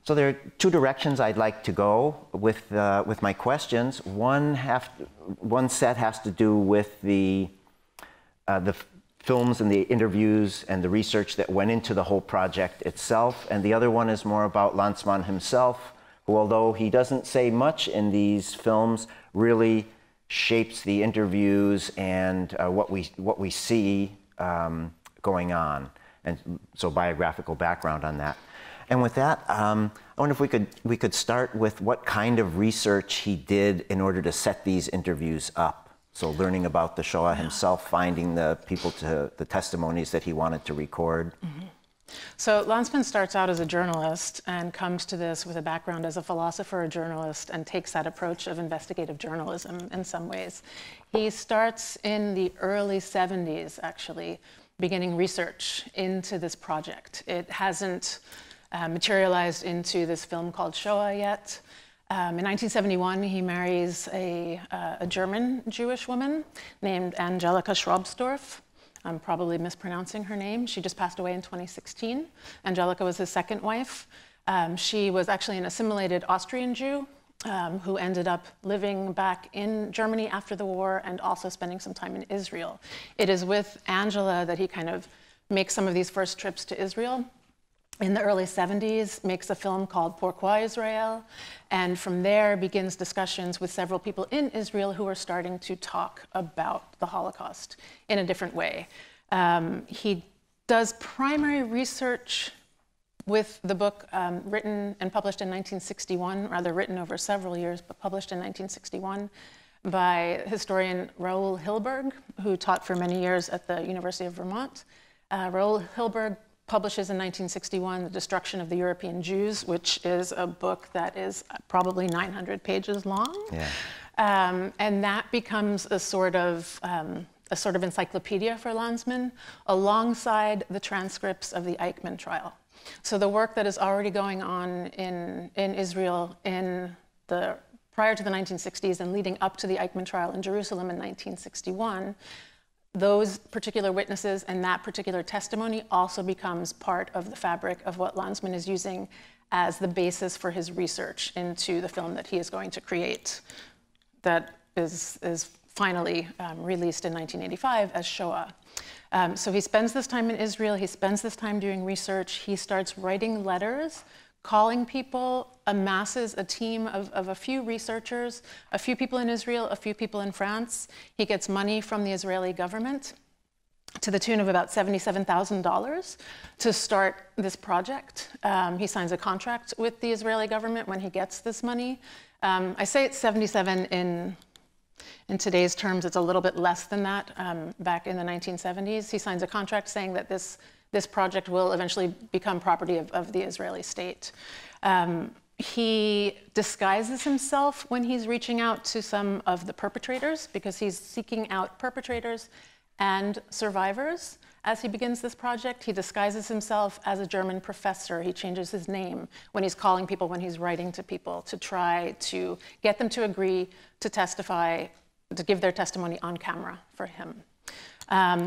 So there are two directions I'd like to go with my questions. One set has to do with the films and the interviews and the research that went into the whole project itself, and the other one is more about Lanzmann himself, who, although he doesn't say much in these films, really shapes the interviews and what we see going on, and so biographical background on that. And with that, I wonder if we could start with what kind of research he did in order to set these interviews up. So learning about the Shoah himself, finding the testimonies that he wanted to record. Mm-hmm. So Lanzmann starts out as a journalist and comes to this with a background as a philosopher, a journalist, and takes that approach of investigative journalism in some ways. He starts in the early 70s, actually, beginning research into this project. It hasn't materialized into this film called Shoah yet. In 1971, he marries a German Jewish woman named Angelika Schrobsdorf. I'm probably mispronouncing her name. She just passed away in 2016. Angelika was his second wife. She was actually an assimilated Austrian Jew who ended up living back in Germany after the war and also spending some time in Israel. It is with Angela that he kind of makes some of these first trips to Israel. In the early 70s, makes a film called Pourquoi Israel, and from there begins discussions with several people in Israel who are starting to talk about the Holocaust in a different way. He does primary research with the book written and published in 1961, rather written over several years, but published in 1961 by historian Raoul Hilberg, who taught for many years at the University of Vermont. Raoul Hilberg publishes in 1961 The Destruction of the European Jews, which is a book that is probably 900 pages long. Yeah. And that becomes a sort of encyclopedia for Lanzmann, alongside the transcripts of the Eichmann trial. So the work that is already going on in Israel prior to the 1960s and leading up to the Eichmann trial in Jerusalem in 1961, those particular witnesses and that particular testimony also becomes part of the fabric of what Lanzmann is using as the basis for his research into the film that he is going to create, that is finally released in 1985 as Shoah. So he spends this time in Israel, he spends this time doing research, he starts writing letters, calling people, amasses a team of a few researchers, a few people in Israel, a few people in France. He gets money from the Israeli government to the tune of about $77,000 to start this project. He signs a contract with the Israeli government when he gets this money. I say it's 77 in today's terms, it's a little bit less than that. Back in the 1970s, he signs a contract saying that this project will eventually become property of the Israeli state. He disguises himself when he's reaching out to some of the perpetrators, because he's seeking out perpetrators and survivors. As he begins this project, he disguises himself as a German professor. He changes his name when he's calling people, when he's writing to people, to try to get them to agree to testify, to give their testimony on camera for him.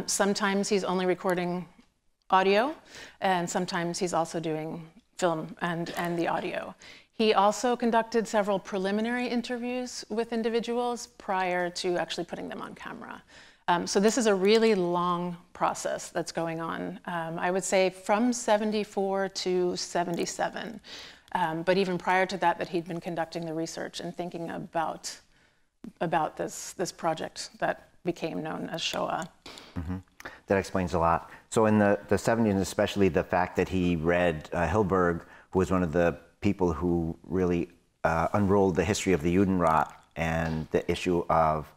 Sometimes he's only recording audio, and sometimes he's also doing film and the audio. He also conducted several preliminary interviews with individuals prior to actually putting them on camera. So this is a really long process that's going on. I would say from 74 to 77. But even prior to that he'd been conducting the research and thinking about this project that became known as Shoah. Mm-hmm. That explains a lot. So in the 70s, especially the fact that he read Hilberg, who was one of the people who really unrolled the history of the Judenrat and the issue of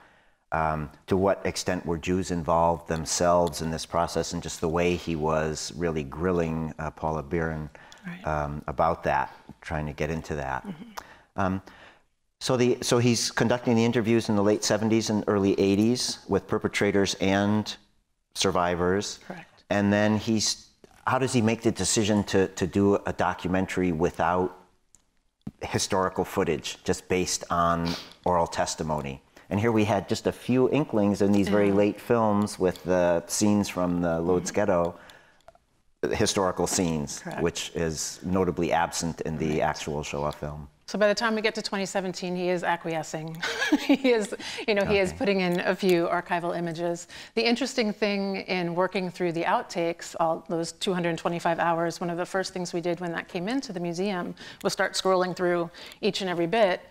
to what extent were Jews involved themselves in this process, and just the way he was really grilling Paula Beeren about that, trying to get into that. Mm-hmm. So he's conducting the interviews in the late 70s and early 80s with perpetrators and survivors. Correct. And then how does he make the decision to do a documentary without historical footage, just based on oral testimony? And here we had just a few inklings in these very late films with the scenes from the Lodz Ghetto. historical scenes, Correct. which is notably absent in the actual Shoah film. So by the time we get to 2017, he is acquiescing. He is, he is putting in a few archival images. The interesting thing in working through the outtakes, all those 225 hours, one of the first things we did when that came into the museum was start scrolling through each and every bit.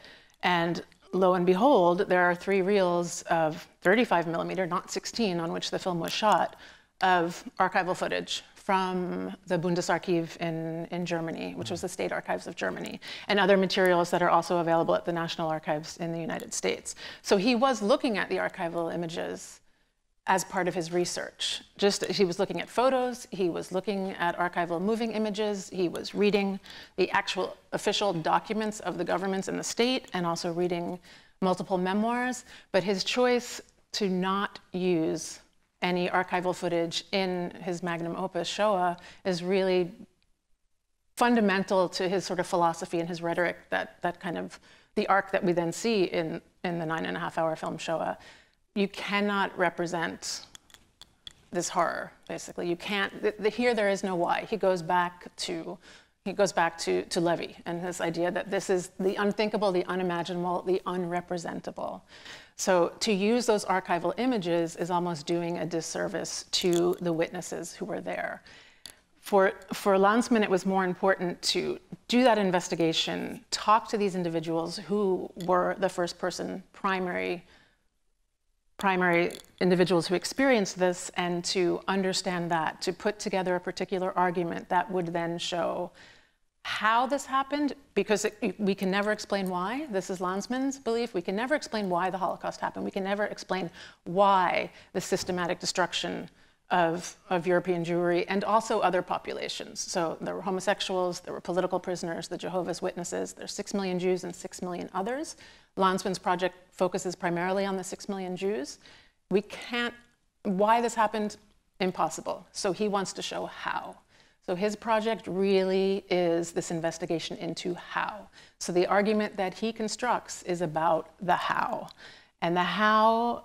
And lo and behold, there are 3 reels of 35 millimeter, not 16, on which the film was shot, of archival footage from the Bundesarchiv in Germany, which was the State Archives of Germany, and other materials that are also available at the National Archives in the United States. So he was looking at the archival images as part of his research. He was looking at photos, he was looking at archival moving images, he was reading the actual official documents of the governments in the state, and also reading multiple memoirs. But his choice to not use any archival footage in his magnum opus, Shoah, is really fundamental to his sort of philosophy and his rhetoric, that kind of, the arc that we then see in the 9.5-hour film Shoah. You cannot represent this horror, basically. You can't, here there is no why. He goes back to Levy and this idea that this is the unthinkable, the unimaginable, the unrepresentable. So to use those archival images is almost doing a disservice to the witnesses who were there. For Landsman, it was more important to do that investigation, talk to these individuals who were the first-person primary individuals who experienced this, and to understand that, to put together a particular argument that would then show how this happened, because we can never explain why. This is Landsman's belief. We can never explain why the Holocaust happened. We can never explain why the systematic destruction of European Jewry and also other populations. So there were homosexuals, there were political prisoners, the Jehovah's Witnesses, there's 6 million Jews and 6 million others. Landsman's project focuses primarily on the 6 million Jews. We can't, why this happened, impossible. So he wants to show how. So his project really is this investigation into how. So the argument that he constructs is about the how. And the how,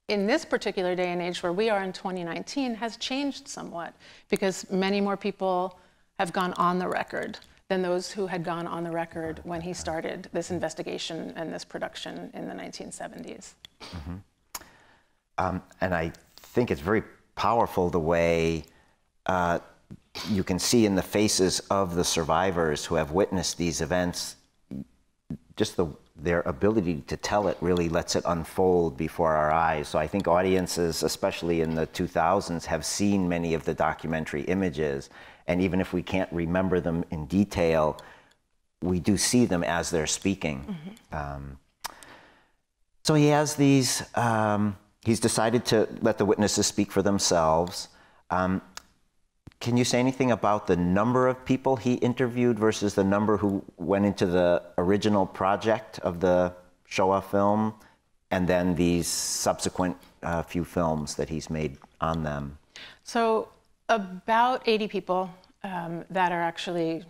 in this particular day and age where we are in 2019, has changed somewhat, because many more people have gone on the record than those who had gone on the record when he started this investigation and this production in the 1970s. Mm-hmm. And I think it's very powerful the way you can see in the faces of the survivors who have witnessed these events, just their ability to tell it really lets it unfold before our eyes. So I think audiences, especially in the 2000s, have seen many of the documentary images. And even if we can't remember them in detail, we do see them as they're speaking. Mm-hmm. So he has these, he's decided to let the witnesses speak for themselves. Can you say anything about the number of people he interviewed versus the number who went into the original project of the Shoah film, and then these subsequent few films that he's made on them? So about 80 people that are actually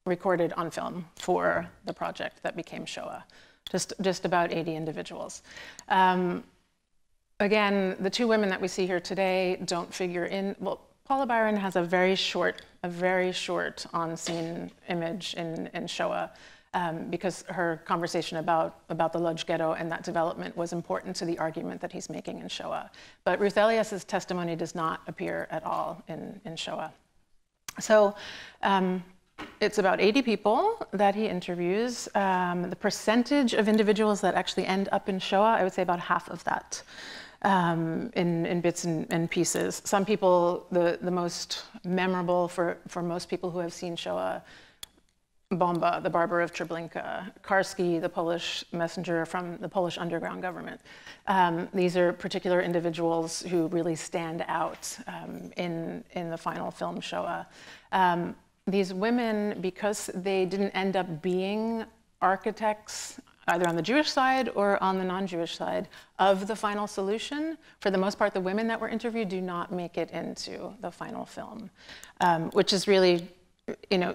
recorded on film for the project that became Shoah. Just about 80 individuals. Again, the 2 women that we see here today don't figure in, well, Paula Byron has a very short on-scene image in Shoah, because her conversation about the Lodz ghetto and that development was important to the argument that he's making in Shoah. But Ruth Elias's testimony does not appear at all in Shoah. So it's about 80 people that he interviews. The percentage of individuals that actually end up in Shoah, I would say about half of that. In bits and pieces. Some people, the most memorable for most people who have seen Shoah, Bomba, the barber of Treblinka, Karski, the Polish messenger from the Polish underground government. These are particular individuals who really stand out in the final film Shoah. These women, because they didn't end up being architects either on the Jewish side or on the non-Jewish side of the final solution, for the most part, the women that were interviewed do not make it into the final film, which is really,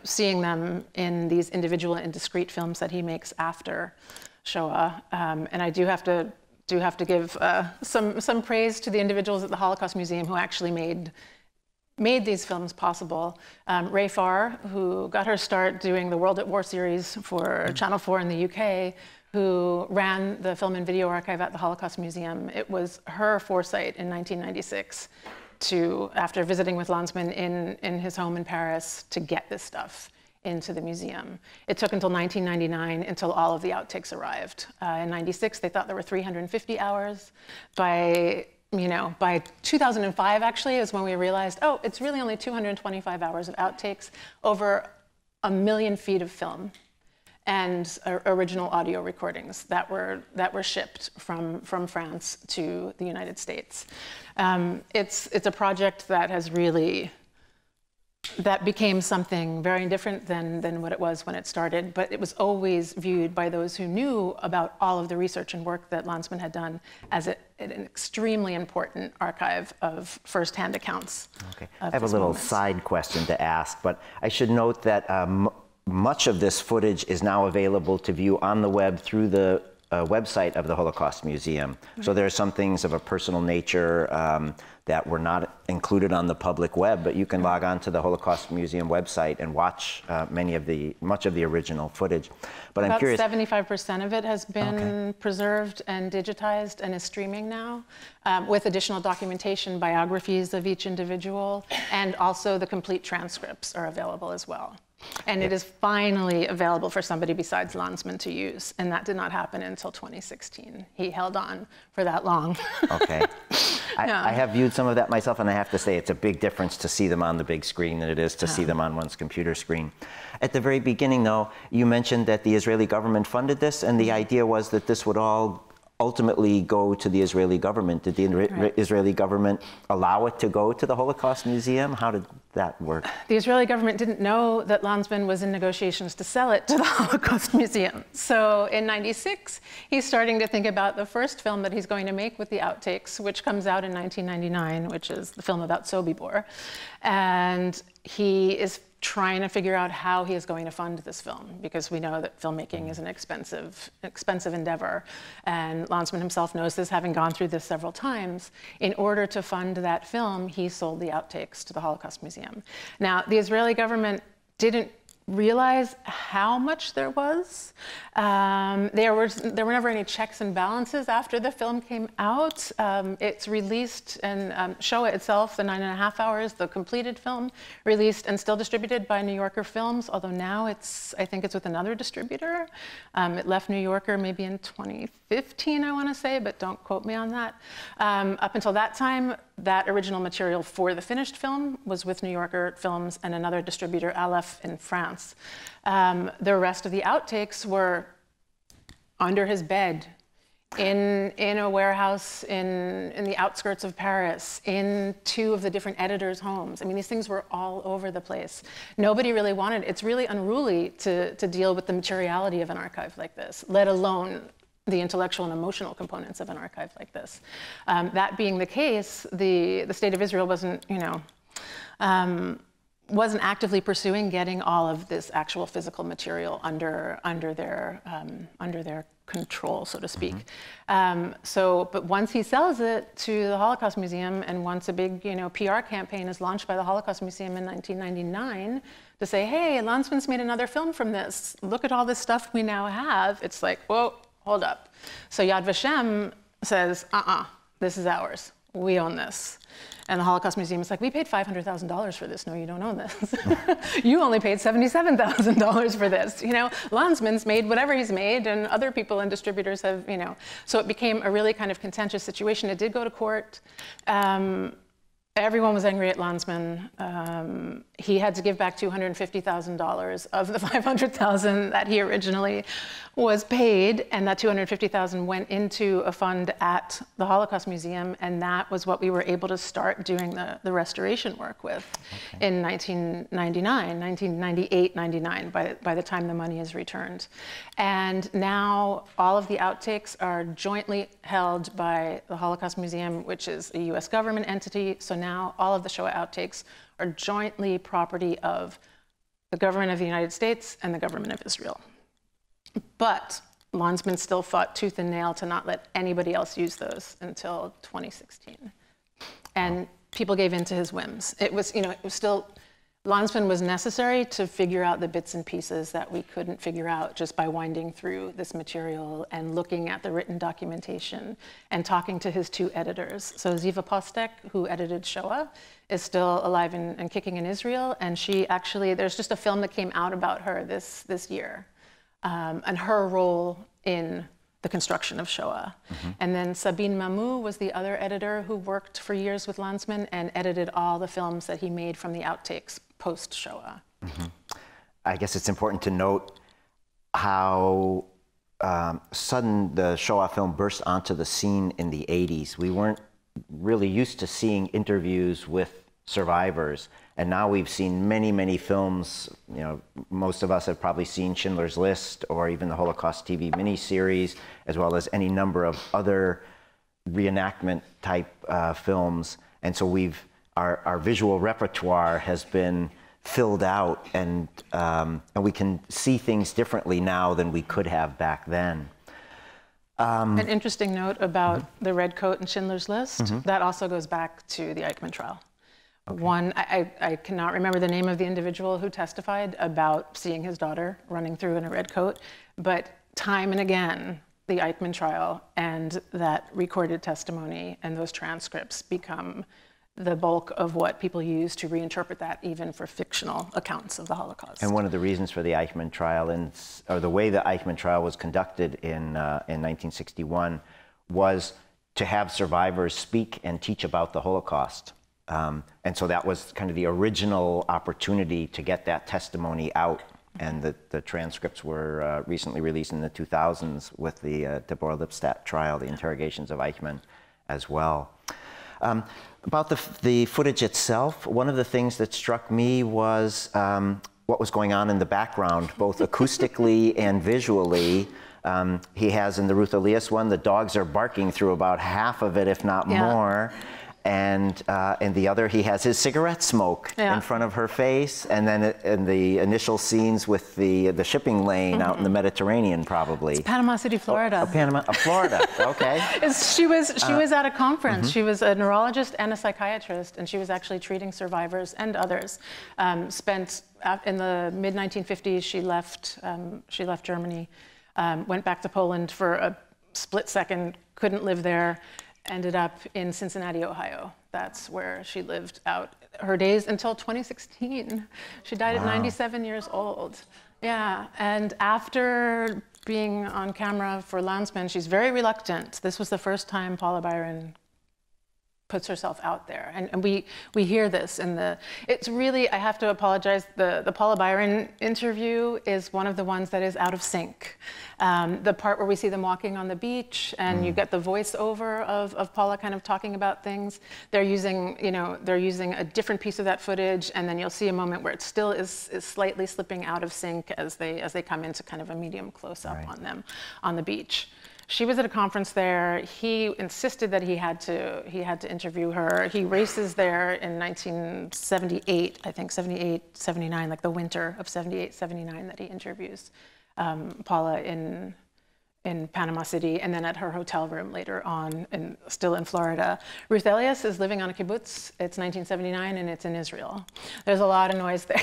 seeing them in these individual and discrete films that he makes after Shoah. And I do have to give some praise to the individuals at the Holocaust Museum who actually made made these films possible. Ray Farr, who got her start doing the World at War series for Channel 4 in the UK, who ran the Film and Video Archive at the Holocaust Museum. It was her foresight in 1996 to, after visiting with Lanzmann in his home in Paris, to get this stuff into the museum. It took until 1999 until all of the outtakes arrived. In 96, they thought there were 350 hours. By 2005, actually, is when we realized, oh, it's really only 225 hours of outtakes over 1 million feet of film and original audio recordings that were shipped from France to the United States. It's a project that has really, that became something very different than what it was when it started, but it was always viewed by those who knew about all of the research and work that Lanzmann had done as an extremely important archive of firsthand accounts. Okay. I have a little side question to ask, but I should note that much of this footage is now available to view on the web through the website of the Holocaust Museum. So there are some things of a personal nature that were not included on the public web, but you can log on to the Holocaust Museum website and watch much of the original footage. But I'm curious. About 75% of it has been preserved and digitized and is streaming now, with additional documentation, biographies of each individual, and also the complete transcripts are available as well. And it is finally available for somebody besides Lanzmann to use, and that did not happen until 2016. He held on for that long. Okay. I have viewed some of that myself, and I have to say it's a big difference to see them on the big screen than it is to see them on one's computer screen. At the very beginning, though, you mentioned that the Israeli government funded this, and the idea was that this would all ultimately go to the Israeli government. Did the Israeli government allow it to go to the Holocaust Museum? How did that work? The Israeli government didn't know that Lanzmann was in negotiations to sell it to the Holocaust Museum. So in '96, he's starting to think about the first film that he's going to make with the outtakes, which comes out in 1999, which is the film about Sobibor. And he is trying to figure out how he is going to fund this film, because we know that filmmaking is an expensive endeavor. And Lanzmann himself knows this, having gone through this several times. In order to fund that film, he sold the outtakes to the Holocaust Museum. Now, the Israeli government didn't realize how much there was. There were never any checks and balances after the film came out. It's released, and Shoah itself, the 9.5 hours, the completed film, released and still distributed by New Yorker Films, although now I think it's with another distributor. It left New Yorker maybe in 2015, I want to say, but don't quote me on that. Up until that time, that original material for the finished film was with New Yorker Films and another distributor, Aleph, in France. The rest of the outtakes were under his bed, in a warehouse in the outskirts of Paris, in 2 of the different editors' homes. I mean, these things were all over the place. Nobody really wanted, it's really unruly to deal with the materiality of an archive like this, let alone the intellectual and emotional components of an archive like this. That being the case, the state of Israel wasn't actively pursuing getting all of this actual physical material under their control, so to speak. But once he sells it to the Holocaust Museum, and once a big PR campaign is launched by the Holocaust Museum in 1999 to say, hey, Lanzmann's made another film from this, look at all this stuff we now have, it's like, whoa, hold up. So Yad Vashem says, this is ours. We own this. And the Holocaust Museum is like, we paid $500,000 for this. No, you don't own this. You only paid $77,000 for this. Lanzmann's made whatever he's made, and other people and distributors have, So it became a really kind of contentious situation. It did go to court. Everyone was angry at Lanzmann. He had to give back $250,000 of the $500,000 that he originally was paid, and that $250,000 went into a fund at the Holocaust Museum, and that was what we were able to start doing the restoration work with in 1998, 99, by the time the money is returned. And now all of the outtakes are jointly held by the Holocaust Museum, which is a US government entity. So now all of the Shoah outtakes are jointly property of the government of the United States and the government of Israel. But Lanzmann still fought tooth and nail to not let anybody else use those until 2016. And people gave in to his whims. It was, it was still, Landsman was necessary to figure out the bits and pieces that we couldn't figure out just by winding through this material and looking at the written documentation and talking to his 2 editors. So Ziva Postek, who edited Shoah, is still alive and kicking in Israel. And she actually, there's just a film that came out about her this year and her role in the construction of Shoah. And then Sabine Mamou was the other editor who worked for years with Landsman and edited all the films that he made from the outtakes post-Shoah. I guess it's important to note how sudden the Shoah film burst onto the scene in the 80s. We weren't really used to seeing interviews with survivors, and now we've seen many, many films. Most of us have probably seen Schindler's List or even the Holocaust TV miniseries, as well as any number of other reenactment type films. And so our visual repertoire has been filled out, and we can see things differently now than we could have back then. An interesting note about the red coat and Schindler's List, that also goes back to the Eichmann trial. One, I cannot remember the name of the individual who testified about seeing his daughter running through in a red coat, but time and again, the Eichmann trial and that recorded testimony and those transcripts become the bulk of what people use to reinterpret that even for fictional accounts of the Holocaust. And one of the reasons for the Eichmann trial, or the way the Eichmann trial was conducted in 1961, was to have survivors speak and teach about the Holocaust. And so that was kind of the original opportunity to get that testimony out. And the transcripts were recently released in the 2000s with the Deborah Lipstadt trial, the interrogations of Eichmann as well. About the footage itself, one of the things that struck me was what was going on in the background, both acoustically and visually. He has in the Ruth Elias one, the dogs are barking through about half of it, if not more. And in the other, he has his cigarette smoke in front of her face. And then in the initial scenes with the shipping lane out in the Mediterranean, probably. It's Panama City, Florida. Florida, okay. She was at a conference. She was a neurologist and a psychiatrist, and she was actually treating survivors and others. Spent in the mid-1950s, she left Germany, went back to Poland for a split second, couldn't live there. Ended up in Cincinnati, Ohio. That's where she lived out her days until 2016. She died at 97 years old. Yeah, and after being on camera for Landsman, she's very reluctant. This was the first time Paula Byron puts herself out there. And we hear this in it's really, I have to apologize, the Paula Byron interview is one of the ones that is out of sync. The part where we see them walking on the beach and you get the voiceover of Paula kind of talking about things, they're using a different piece of that footage, and then you'll see a moment where it still is slightly slipping out of sync as they come into kind of a medium close-up on them on the beach. She was at a conference there. He insisted that he had to interview her. He races there in 1978, I think 78, 79, like the winter of 78, 79 that he interviews Paula in Panama City, and then at her hotel room later on, still in Florida. Ruth Elias is living on a kibbutz. It's 1979, and it's in Israel. There's a lot of noise there.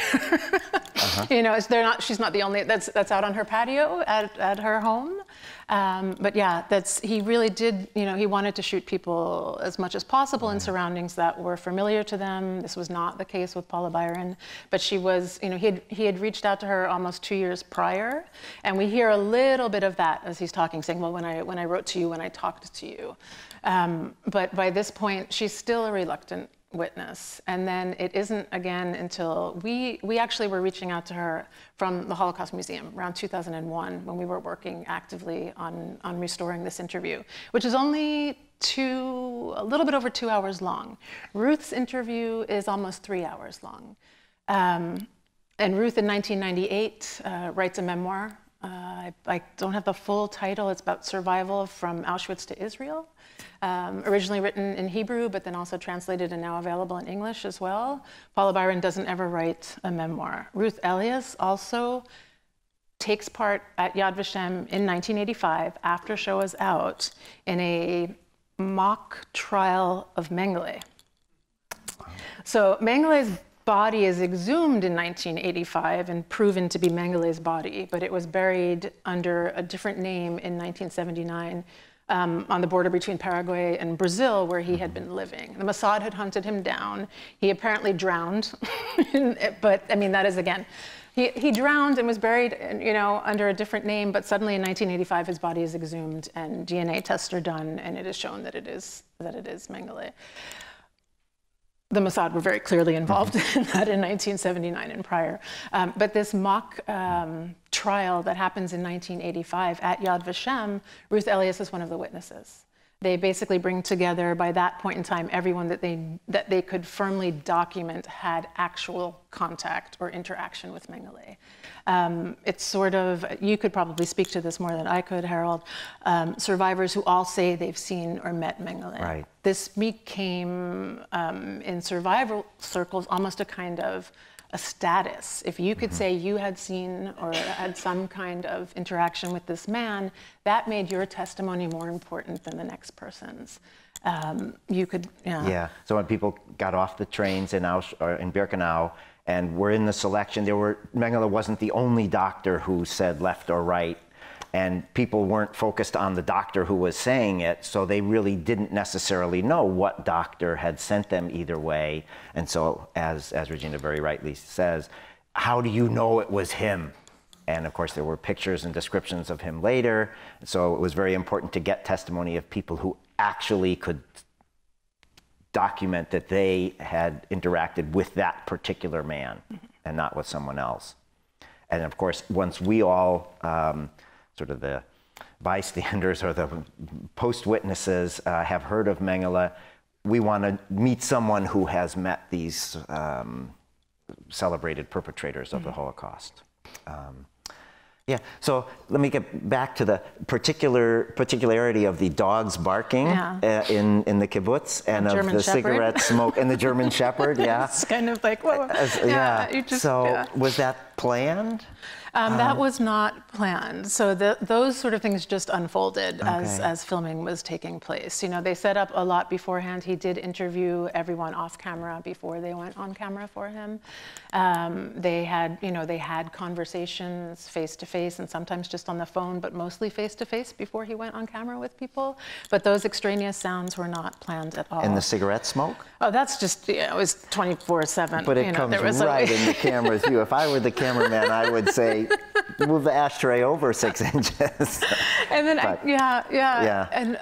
She's not the only, that's out on her patio at her home. But yeah, he really did, he wanted to shoot people as much as possible in surroundings that were familiar to them. This was not the case with Paula Byron, but she was, he had reached out to her almost 2 years prior, and we hear a little bit of that as he's talking, saying, well, when I wrote to you, when I talked to you. But by this point, she's still a reluctant witness. And then it isn't again until we actually were reaching out to her from the Holocaust Museum around 2001 when we were working actively on restoring this interview, which is only a little bit over 2 hours long. Ruth's interview is almost 3 hours long. And Ruth in 1998 writes a memoir. I don't have the full title. It's about survival from Auschwitz to Israel. Originally written in Hebrew, but then also translated and now available in English as well. Paula Byron doesn't ever write a memoir. Ruth Elias also takes part at Yad Vashem in 1985, after Shoah's out, in a mock trial of Mengele. So Mengele's body is exhumed in 1985 and proven to be Mengele's body, but it was buried under a different name in 1979 on the border between Paraguay and Brazil, where he had been living. The Mossad had hunted him down. He apparently drowned, but I mean, that is, again, he drowned and was buried, under a different name, but suddenly in 1985, his body is exhumed and DNA tests are done, and it is shown that it is Mengele. The Mossad were very clearly involved in that in 1979 and prior. But this mock trial that happens in 1985 at Yad Vashem, Ruth Elias is one of the witnesses. They basically bring together, by that point in time, everyone that they could firmly document had actual contact or interaction with Mengele. It's sort of, you could probably speak to this more than I could, Harold, survivors who all say they've seen or met Mengele. Right. This became, in survival circles, almost a kind of a status. If you could say you had seen or had some kind of interaction with this man, that made your testimony more important than the next person's. You could, Yeah. So when people got off the trains in Birkenau and were in the selection, Mengele wasn't the only doctor who said left or right. And people weren't focused on the doctor who was saying it, so they really didn't necessarily know what doctor had sent them either way. And so, as Regina very rightly says, how do you know it was him? And of course, there were pictures and descriptions of him later. So it was very important to get testimony of people who actually could document that they had interacted with that particular man and not with someone else. And of course, once we all, sort of the bystanders or the post-witnesses have heard of Mengele, we want to meet someone who has met these celebrated perpetrators of the Holocaust. Yeah, so let me get back to the particularity of the dogs barking in the kibbutz and of German the Shepherd. cigarette smoke and the German Shepherd, yeah. It's kind of like, whoa. Was that planned? That was not planned. So those sort of things just unfolded as filming was taking place. They set up a lot beforehand. He did interview everyone off camera before they went on camera for him. They had conversations face to face and sometimes just on the phone, but mostly face to face before he went on camera with people. But those extraneous sounds were not planned at all. And the cigarette smoke? Oh, that's just, it was 24/7. But it comes right in the camera's view. If I were the cameraman, I would say, move the ashtray over 6 inches. And then, And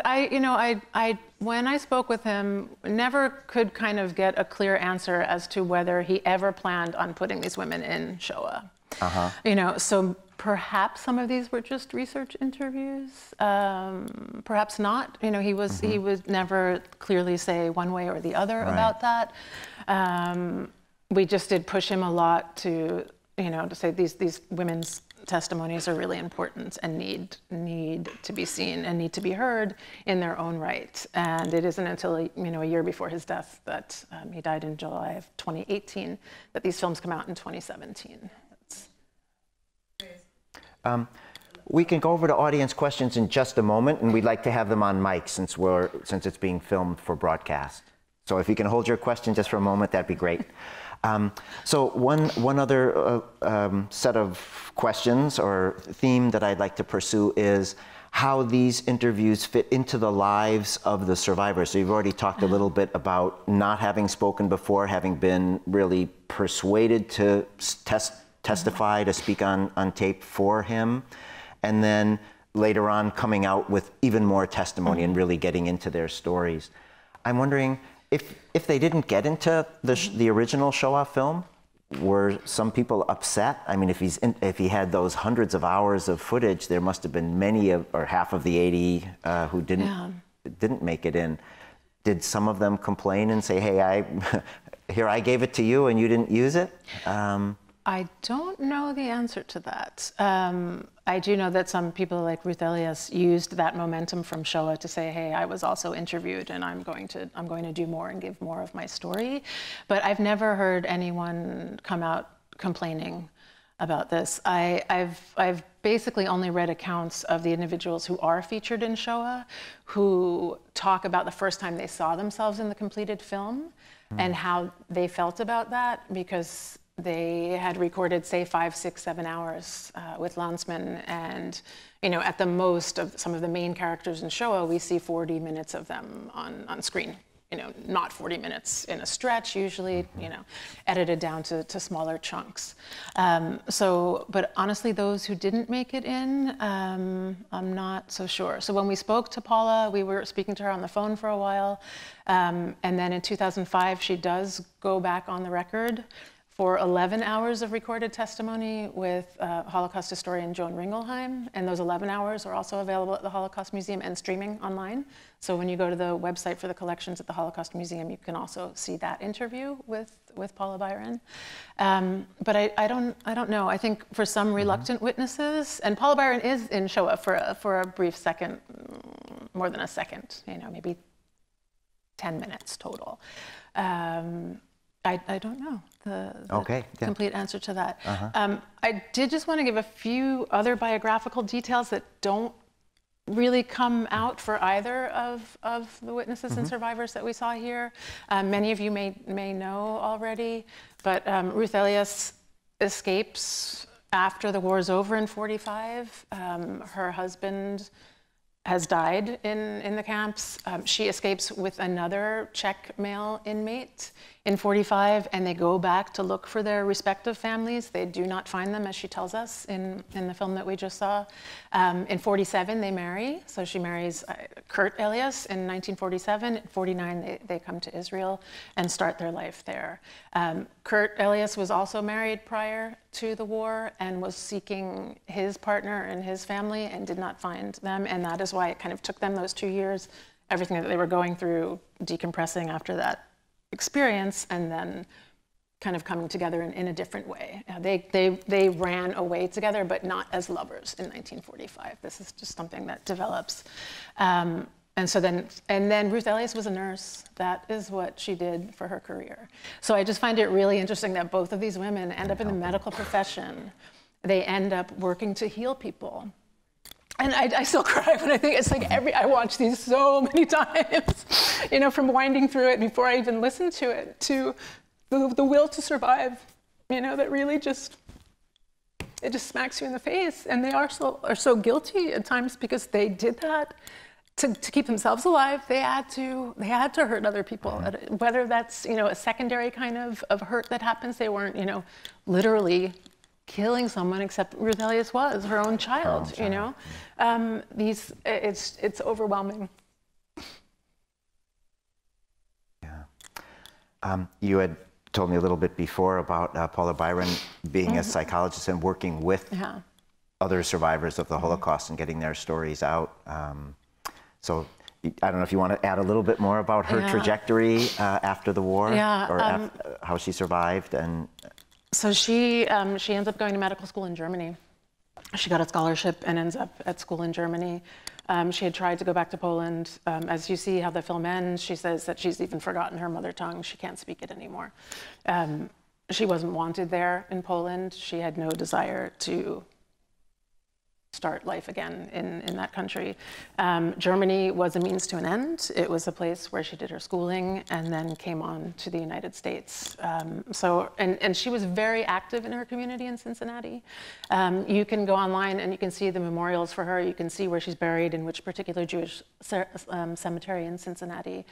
I, when I spoke with him, never could kind of get a clear answer as to whether he ever planned on putting these women in Shoah. So perhaps some of these were just research interviews. Perhaps not. He would never clearly say one way or the other about that. We just did push him a lot to say these women's testimonies are really important and need to be seen and need to be heard in their own right. And it isn't until a year before his death, that he died in July of 2018, that these films come out in 2017. We can go over to audience questions in just a moment, and we'd like to have them on mic since it's being filmed for broadcast. So if you can hold your question just for a moment, that'd be great. So one other set of questions or theme that I'd like to pursue is how these interviews fit into the lives of the survivors. So you've already talked a little bit about not having spoken before, having been really persuaded to testify, to speak on tape for him, and then later on coming out with even more testimony and really getting into their stories. I'm wondering, if they didn't get into the original Shoah film, were some people upset? I mean, if he had those hundreds of hours of footage, there must have been many or half of the 80 who didn't make it in. Did some of them complain and say, "Hey, I gave it to you and you didn't use it"? I don't know the answer to that. I do know that some people like Ruth Elias used that momentum from Shoah to say, "Hey, I was also interviewed, and I'm going to do more and give more of my story." But I've never heard anyone come out complaining about this. I've basically only read accounts of the individuals who are featured in Shoah, who talk about the first time they saw themselves in the completed film. and how they felt about that, because they had recorded, say, 5, 6, 7 hours with Landsman, and at the most of some of the main characters in Shoah, we see 40 minutes of them on screen. Not 40 minutes in a stretch, usually, edited down to smaller chunks. But honestly, those who didn't make it in, I'm not so sure. So when we spoke to Paula, we were speaking to her on the phone for a while. And then in 2005, she does go back on the record for 11 hours of recorded testimony with Holocaust historian Joan Ringelheim. And those 11 hours are also available at the Holocaust Museum and streaming online. So when you go to the website for the collections at the Holocaust Museum, you can also see that interview with Paula Byron. But I don't know. I think for some reluctant witnesses, and Paula Byron is in Shoah for a brief second, more than a second, maybe 10 minutes total. I don't know the complete answer to that. I did just want to give a few other biographical details that don't really come out for either of the witnesses and survivors that we saw here. Many of you may know already, but Ruth Elias escapes after the war is over in 45. Her husband has died in the camps. She escapes with another Czech male inmate in 45, and they go back to look for their respective families. They do not find them, as she tells us in the film that we just saw. In 47, they marry. So she marries Kurt Elias in 1947. In 49, they come to Israel and start their life there. Kurt Elias was also married prior to the war and was seeking his partner and his family and did not find them. And that is why it kind of took them those 2 years, everything that they were going through, decompressing after that experience, and then kind of coming together in a different way. They ran away together, but not as lovers in 1945. This is just something that develops. And then Ruth Elias was a nurse. That is what she did for her career. So I just find it really interesting that both of these women end up in the medical profession. They end up working to heal people. And I still cry when I think, it's like I watch these so many times, from winding through it before I even listen to it, to the will to survive, that really it just smacks you in the face. And they are so guilty at times because they did that to keep themselves alive. They had to hurt other people, whether that's, a secondary kind of hurt that happens. They weren't, literally killing someone, except Ruth Elias was her own child, it's overwhelming. Yeah. You had told me a little bit before about Paula Byron being a psychologist and working with other survivors of the Holocaust and getting their stories out. So I don't know if you want to add a little bit more about her trajectory after the war, or how she survived. And so she ends up going to medical school in Germany. She got a scholarship and ends up at school in Germany. She had tried to go back to Poland. As you see how the film ends, she says that she's even forgotten her mother tongue. She can't speak it anymore. She wasn't wanted there in Poland. She had no desire to start life again in that country. Germany was a means to an end. It was a place where she did her schooling and then came on to the United States. And she was very active in her community in Cincinnati. You can go online and you can see the memorials for her. You can see where she's buried, in which particular Jewish cemetery in Cincinnati.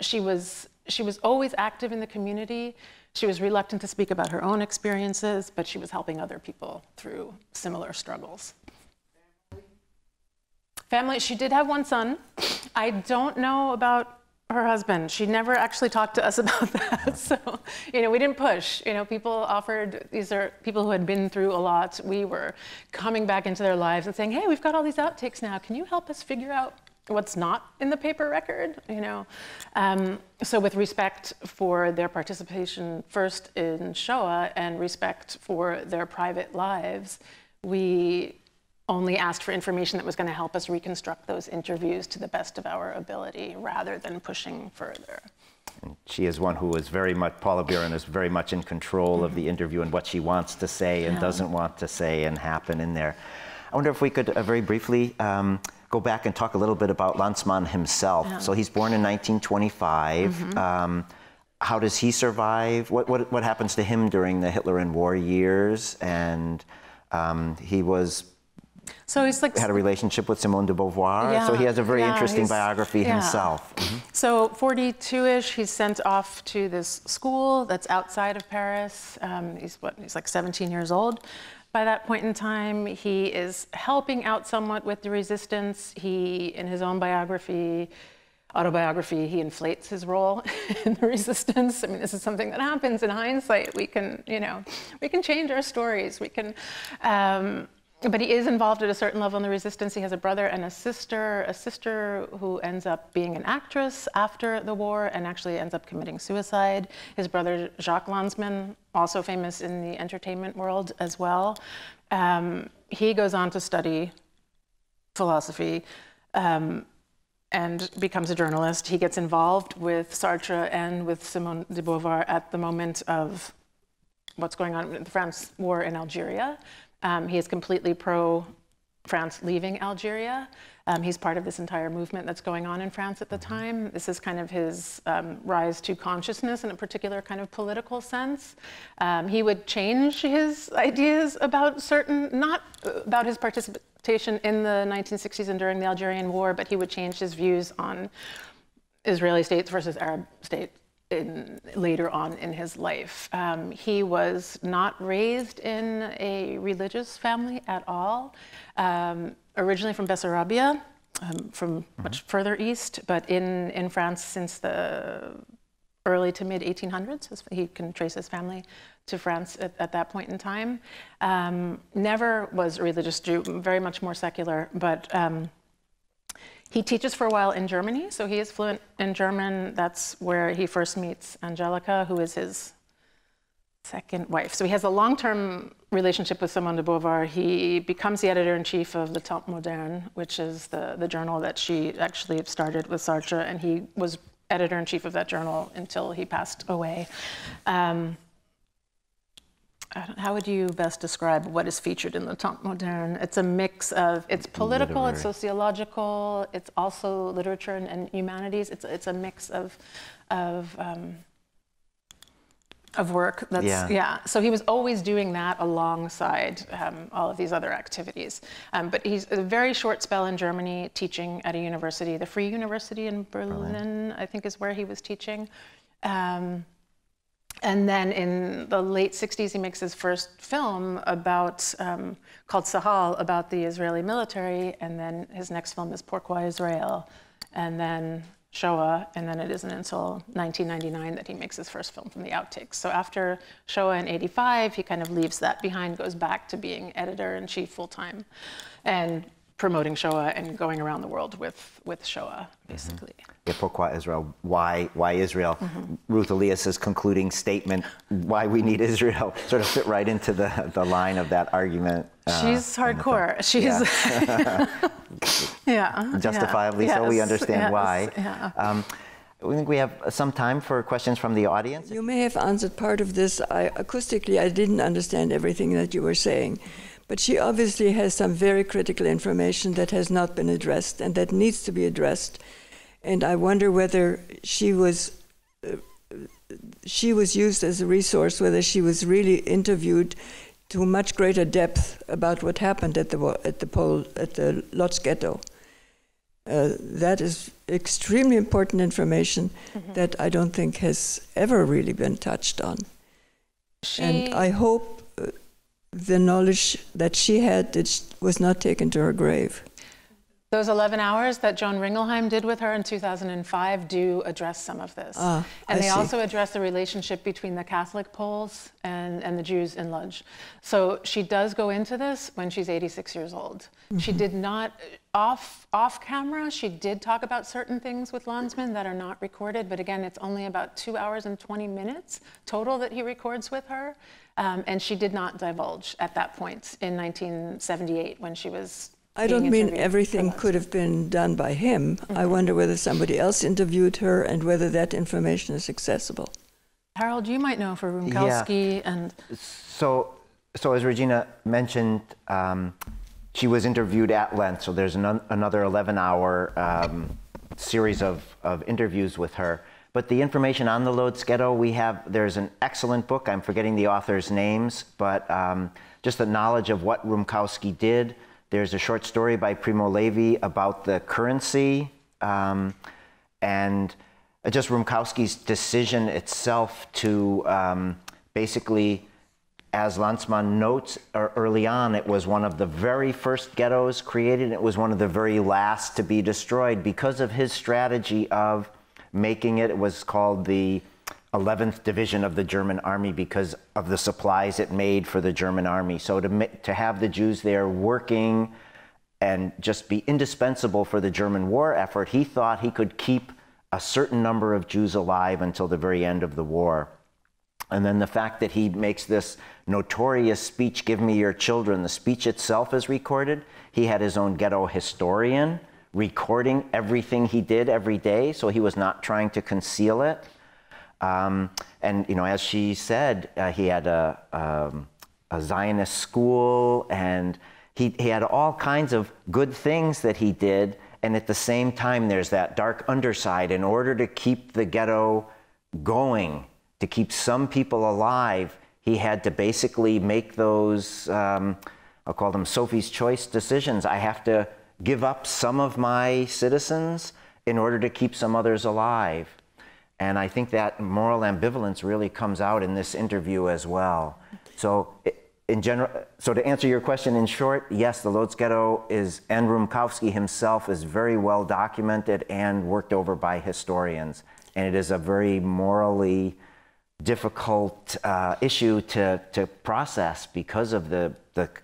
She was always active in the community. She was reluctant to speak about her own experiences, but she was helping other people through similar struggles. Family, she did have one son. I don't know about her husband. She never actually talked to us about that. So, we didn't push. People offered, these are people who had been through a lot. We were coming back into their lives and saying, hey, we've got all these outtakes now. Can you help us figure out what's not in the paper record? So with respect for their participation first in Shoah and respect for their private lives, we only asked for information that was going to help us reconstruct those interviews to the best of our ability, rather than pushing further. And she is one who is very much, Paula Byron is very much in control of the interview and what she wants to say and doesn't want to say and happen in there. I wonder if we could very briefly go back and talk a little bit about Landsman himself. So he's born in 1925. how does he survive? What happens to him during the Hitler and war years? And he was so he's like had a relationship with Simone de Beauvoir. Yeah, so he has a very yeah, interesting biography himself. So 42-ish, he's sent off to this school that's outside of Paris. He's like 17 years old. By that point in time, he is helping out somewhat with the resistance. He, in his own autobiography, he inflates his role in the resistance. I mean, this is something that happens in hindsight. We can, we can change our stories. We can, but he is involved at a certain level in the resistance. He has a brother and a sister who ends up being an actress after the war and actually ends up committing suicide. His brother, Jacques Lanzmann, also famous in the entertainment world as well. He goes on to study philosophy and becomes a journalist. He gets involved with Sartre and with Simone de Beauvoir at the moment of what's going on in the France war in Algeria. He is completely pro-France leaving Algeria. He's part of this entire movement that's going on in France at the time. This is kind of his rise to consciousness in a particular kind of political sense. He would change his ideas about not about his participation in the 1960s and during the Algerian War, but he would change his views on Israeli states versus Arab states later on in his life. He was not raised in a religious family at all. Originally from Bessarabia, from much further east, but in France since the early to mid 1800s. He can trace his family to France at that point in time. Never was a religious Jew, very much more secular, but he teaches for a while in Germany, so he is fluent in German. That's where he first meets Angelica, who is his second wife. So he has a long-term relationship with Simone de Beauvoir. He becomes the editor-in-chief of the Temps Moderne, which is the journal that she actually started with Sartre, and he was editor-in-chief of that journal until he passed away. How would you best describe what is featured in the Temps Moderne? It's a mix of, it's political, it's sociological, it's also literature and humanities. It's a mix of work. So he was always doing that alongside all of these other activities. But he's a very short spell in Germany teaching at a university, the Free University in Berlin, I think is where he was teaching. And then in the late 60s, he makes his first film called Sahal, about the Israeli military. And then his next film is Pourquoi Israel? And then Shoah. And then it isn't until 1999 that he makes his first film from the outtakes. So after Shoah in '85, he kind of leaves that behind, goes back to being editor-in-chief full-time and promoting Shoah and going around the world with Shoah, basically. Yeah, Pourquoi Israel? Why Israel? Ruth Elias's concluding statement, why we need Israel, sort of fit right into the line of that argument. She's hardcore. She's justifiably so. We understand why. Yeah. We think we have some time for questions from the audience. You may have answered part of this. Acoustically, I didn't understand everything that you were saying. But she obviously has some very critical information that has not been addressed and that needs to be addressed. And I wonder whether she was used as a resource, whether she was really interviewed to much greater depth about what happened at the Lodz ghetto. That is extremely important information that I don't think has ever really been touched on. And I hope the knowledge that she had was not taken to her grave. Those 11 hours that Joan Ringelheim did with her in 2005 do address some of this. And they also address the relationship between the Catholic Poles and the Jews in Lodz. So she does go into this when she's 86 years old. She did not, off camera, she did talk about certain things with Lanzmann that are not recorded, but again, it's only about 2 hours and 20 minutes total that he records with her. And she did not divulge at that point in 1978 when she was I don't mean everything could have been done by him. I wonder whether somebody else interviewed her and whether that information is accessible. Harold, you might know for Rumkowski and... So as Regina mentioned, she was interviewed at length, so there's another 11-hour series of interviews with her. But the information on the Lodz Ghetto, there's an excellent book, I'm forgetting the author's names, but just the knowledge of what Rumkowski did. There's a short story by Primo Levi about the currency, and just Rumkowski's decision itself to basically, as Lanzmann notes early on, it was one of the very first ghettos created. It was one of the very last to be destroyed because of his strategy of making it. It was called the 11th Division of the German Army because of the supplies it made for the German Army. So to have the Jews there working and just be indispensable for the German war effort, he thought he could keep a certain number of Jews alive until the very end of the war. And then the fact that he makes this notorious speech, "Give me your children," the speech itself is recorded. He had his own ghetto historian recording everything he did every day, so he was not trying to conceal it. And as she said, he had a Zionist school, and he had all kinds of good things that he did. And at the same time, there's that dark underside. In order to keep the ghetto going, to keep some people alive, he had to basically make those, I'll call them Sophie's Choice decisions. I have to give up some of my citizens in order to keep some others alive. And I think that moral ambivalence really comes out in this interview as well. So in general, so to answer your question in short, yes, the Lodz Ghetto and Rumkowski himself is very well documented and worked over by historians. And it is a very morally difficult issue to process because of the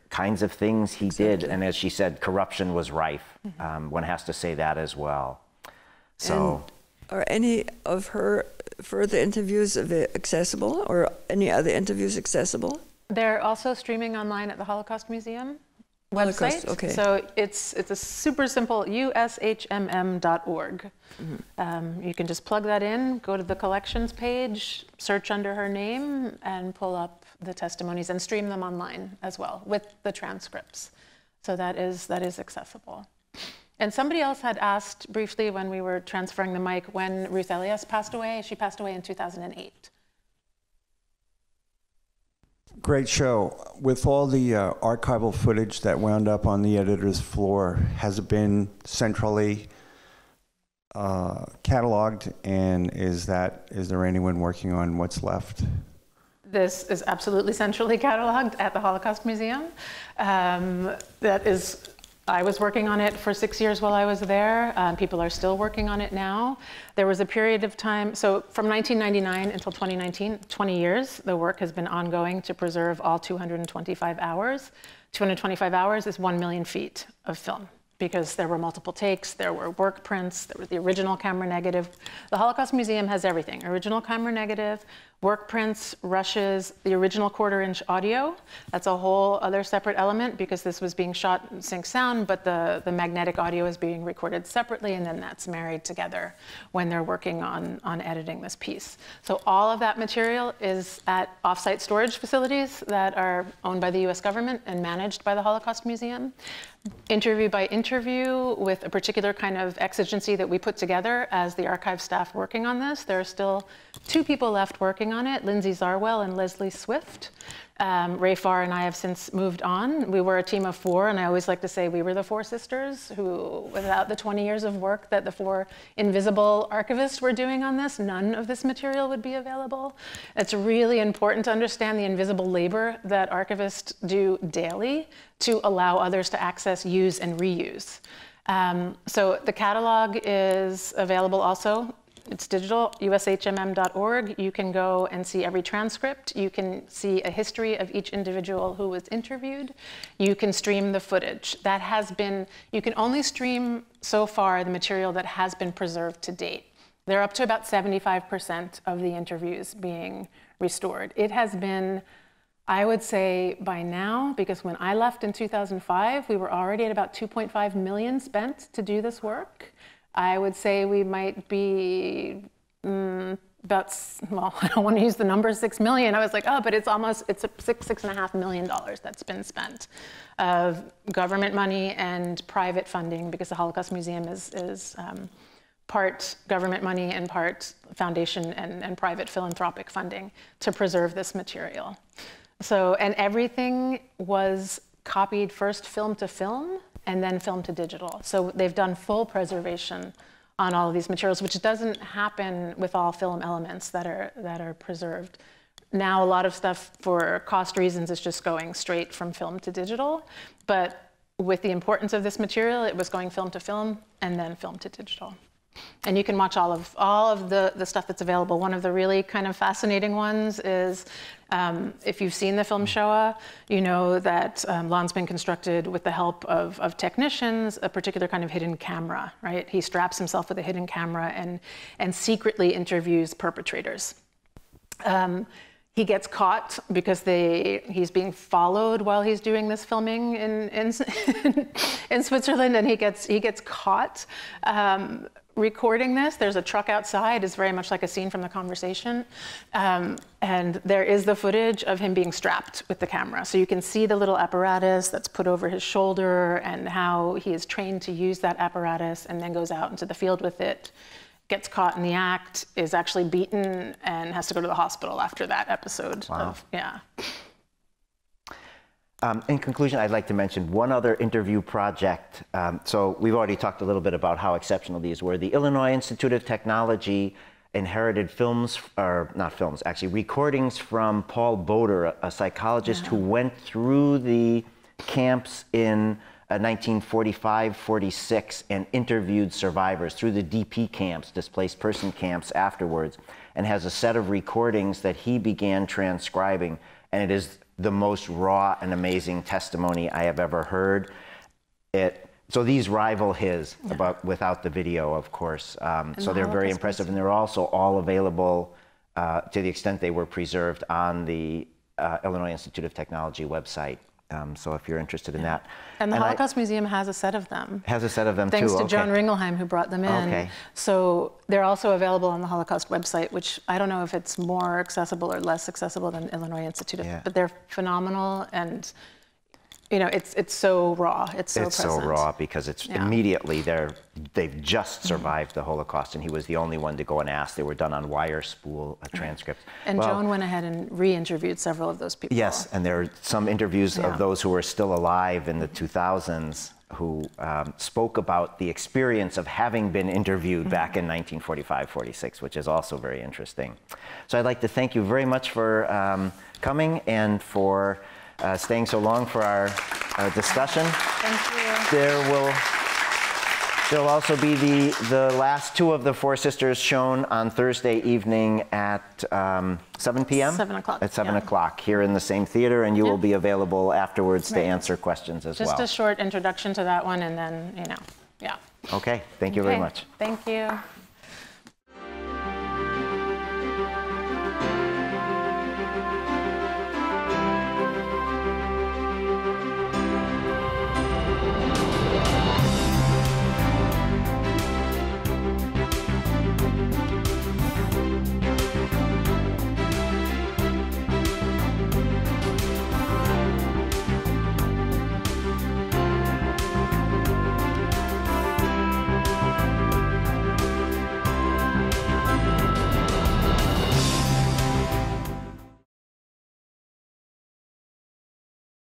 kinds of things he did. And as she said, corruption was rife. One has to say that as well. So, are any of her further interviews accessible, or any other interviews accessible? They're also streaming online at the Holocaust Museum Holocaust, website. okay. So it's a super simple ushmm.org. You can just plug that in, go to the collections page, search under her name, and pull up the testimonies and stream them online as well with the transcripts. So that is accessible. And somebody else had asked briefly when we were transferring the mic when Ruth Elias passed away. She passed away in 2008. Great show. With all the archival footage that wound up on the editor's floor, has it been centrally cataloged, and is there anyone working on what's left? This is absolutely centrally cataloged at the Holocaust Museum. I was working on it for 6 years while I was there. People are still working on it now. There was a period of time, so from 1999 until 2019, 20 years, the work has been ongoing to preserve all 225 hours. 225 hours is 1 million feet of film, because there were multiple takes, there were work prints, there was the original camera negative. The Holocaust Museum has everything: original camera negative, work prints, rushes, the original 1/4-inch audio. That's a whole other separate element because this was being shot in sync sound, but the magnetic audio is being recorded separately, and then that's married together when they're working on editing this piece. So all of that material is at off-site storage facilities that are owned by the US government and managed by the Holocaust Museum. Interview by interview, with a particular kind of exigency that we put together as the archive staff working on this. There are still 2 people left working on it, Lindsay Zarwell and Leslie Swift. Ray Farr and I have since moved on. We were a team of 4, and I always like to say we were the 4 sisters who, without the 20 years of work that the 4 invisible archivists were doing on this, none of this material would be available. It's really important to understand the invisible labor that archivists do daily to allow others to access, use, and reuse. So the catalog is available also. It's digital, ushmm.org. You can go and see every transcript. You can see a history of each individual who was interviewed. You can stream the footage. That has been, you can only stream so far the material that has been preserved to date. They're up to about 75% of the interviews being restored. It has been, I would say by now, because when I left in 2005, we were already at about 2.5 million spent to do this work. I would say we might be about, well, I don't want to use the number 6 million. I was like, oh, but it's $6.5 million that's been spent of government money and private funding, because the Holocaust Museum is part government money and part foundation and private philanthropic funding to preserve this material. So, and everything was copied first film to film and then film to digital. So they've done full preservation on all of these materials, which doesn't happen with all film elements that are preserved. Now a lot of stuff for cost reasons is just going straight from film to digital, but with the importance of this material, it was going film to film and then film to digital. And you can watch all of the stuff that's available. One of the really kind of fascinating ones is, if you've seen the film Shoah, you know that Lanzmann constructed, with the help of technicians, a particular kind of hidden camera, right? He straps himself with a hidden camera and secretly interviews perpetrators. He gets caught because he's being followed while he's doing this filming in Switzerland, and he gets caught recording this. There's a truck outside. It's very much like a scene from The Conversation. And there is the footage of him being strapped with the camera. So you can see the little apparatus that's put over his shoulder and how he is trained to use that apparatus and then goes out into the field with it, gets caught in the act, is actually beaten, and has to go to the hospital after that episode. Wow. Yeah. In conclusion, I'd like to mention one other interview project. So we've already talked a little bit about how exceptional these were. The Illinois Institute of Technology inherited films, or not films, actually recordings from Paul Boder, a psychologist who went through the camps in 1945-46 and interviewed survivors through the DP camps, displaced person camps, afterwards, and has a set of recordings that he began transcribing. And it is the most raw and amazing testimony I have ever heard. So these rival his, without the video, of course. So they're very impressive, and they're also all available to the extent they were preserved on the Illinois Institute of Technology website. So if you're interested in that. And the Holocaust Museum has a set of them. Has a set of them Thanks too. to John Ringelheim, who brought them in. Okay. So they're also available on the Holocaust website, which I don't know if it's more accessible or less accessible than Illinois Institute, but they're phenomenal. And you know, it's so raw. It's so present. So raw because it's immediately they've just survived the Holocaust, and he was the only one to go and ask. They were done on wire spool transcripts. And Joan went ahead and re-interviewed several of those people. Yes, and there are some interviews of those who were still alive in the 2000s who spoke about the experience of having been interviewed back in 1945-46, which is also very interesting. So I'd like to thank you very much for coming and for staying so long for our discussion. Thank you. There'll also be the last two of the Four Sisters shown on Thursday evening at 7 p.m.? 7 o'clock. At 7 o'clock here in the same theater, and you will be available afterwards to answer questions as well. Just a short introduction to that one, and then, you know, Okay, thank you very much. Thank you.